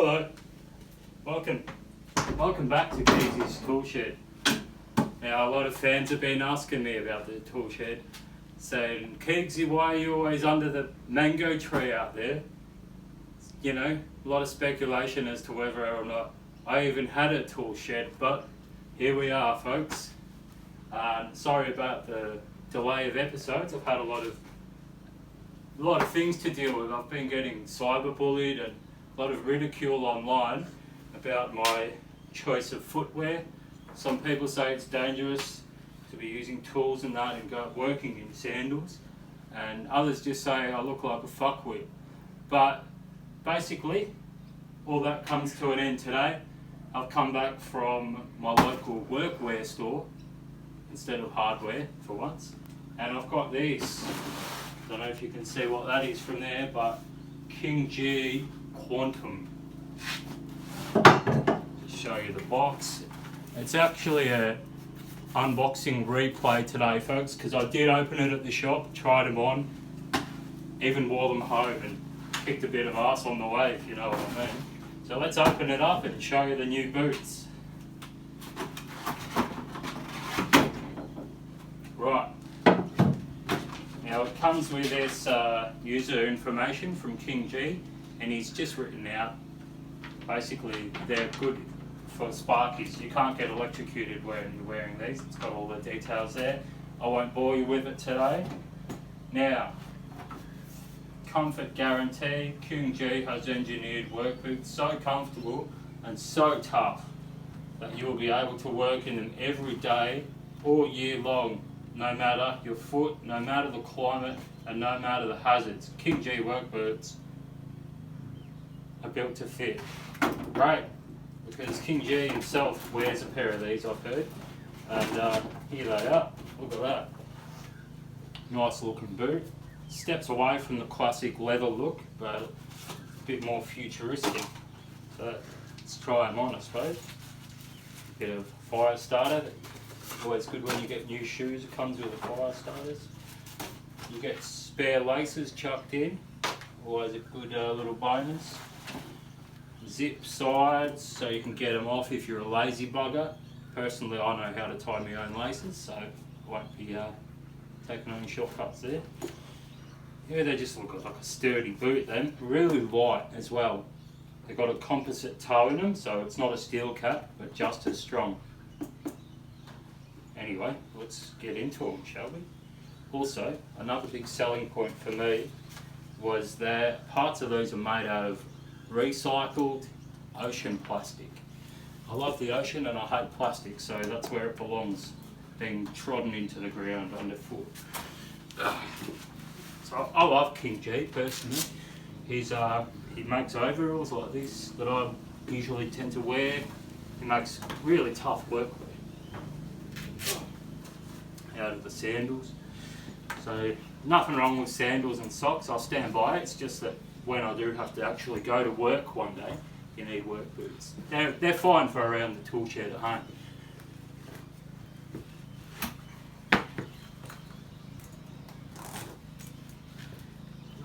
Hello, welcome back to KEEGZYS Toolshed. Now a lot of fans have been asking me about the toolshed, saying, KEEGZY, why are you always under the mango tree out there? You know, a lot of speculation as to whether or not I even had a tool shed, but here we are, folks. Sorry about the delay of episodes. I've had a lot of things to deal with. I've been getting cyberbullied and a lot of ridicule online about my choice of footwear. Some people say it's dangerous to be using tools and that and go working in sandals, and others just say I look like a fuckwit. But basically, all that comes to an end today. I've come back from my local workwear store instead of hardware for once, and I've got these. I don't know if you can see what that is from there, but KingGee Quantum. Just show you the box. It's actually a unboxing replay today, folks, because I did open it at the shop, tried them on, even wore them home and kicked a bit of ass on the way, if you know what I mean. So let's open it up and show you the new boots. Right. Now it comes with this user information from KingGee, and he's just written out, basically they're good for sparkies. You can't get electrocuted when you're wearing these. It's got all the details there. I won't bore you with it today. Now, comfort guarantee. KingGee has engineered work boots so comfortable and so tough that you will be able to work in them every day, all year long, no matter your foot, no matter the climate, and no matter the hazards. KingGee work boots are built to fit. Great, because KingGee himself wears a pair of these, I've heard, and here they are. Look at that. Nice looking boot. Steps away from the classic leather look, but a bit more futuristic. So let's try them on, I suppose. Bit of fire starter. Always good when you get new shoes. It comes with the fire starters. You get spare laces chucked in. Always a good little bonus. Zip sides so you can get them off if you're a lazy bugger. Personally, I know how to tie my own laces, so I won't be taking any shortcuts there. Yeah, they just look like a sturdy boot then. Really light as well. They've got a composite toe in them, so it's not a steel cap, but just as strong. Anyway, let's get into them, shall we? Also, another big selling point for me was that parts of these are made out of recycled ocean plastic. I love the ocean and I hate plastic, so that's where it belongs, being trodden into the ground underfoot. So I love KingGee personally. He makes overalls like this that I usually tend to wear. He makes really tough workwear out of the sandals. So nothing wrong with sandals and socks, I'll stand by it. It's just that when I do have to actually go to work one day, you need work boots. They're fine for around the tool shed at home.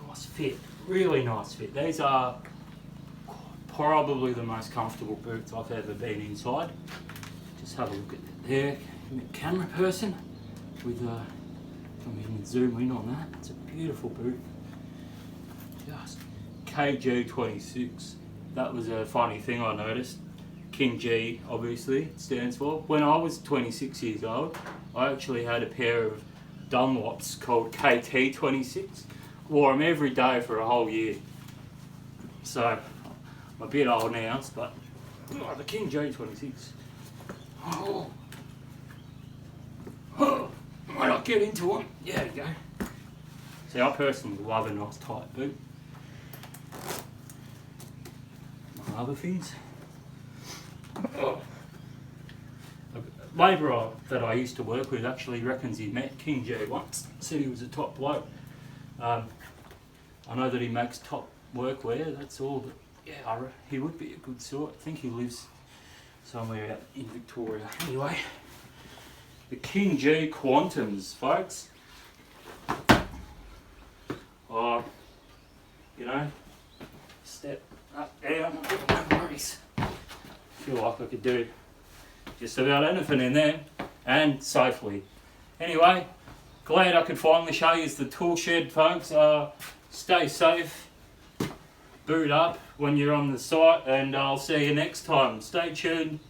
Nice fit, really nice fit. These are probably the most comfortable boots I've ever been inside. Just have a look at it there. I'm a camera person with come in and zoom in on that. It's a beautiful boot. Just KG26. That was a funny thing I noticed. KingGee, obviously, it stands for. When I was 26 years old, I actually had a pair of Dunlops called KT26. Wore them every day for a whole year. So, I'm a bit old now, but oh, the KingGee26. Oh. Why not get into them? Yeah, there you go. See, I personally love a nice tight boot. Other things. Oh. A labourer that I used to work with actually reckons he met KingGee once. Said he was a top bloke. I know that he makes top workwear, that's all, but yeah, he would be a good sort. I think he lives somewhere out in Victoria. Anyway, the KingGee Quantums, folks. Oh, you know, step up, down, feel like I could do just about anything in there, and safely. Anyway, glad I could finally show you the tool shed, folks. Stay safe, boot up when you're on the site, and I'll see you next time. Stay tuned.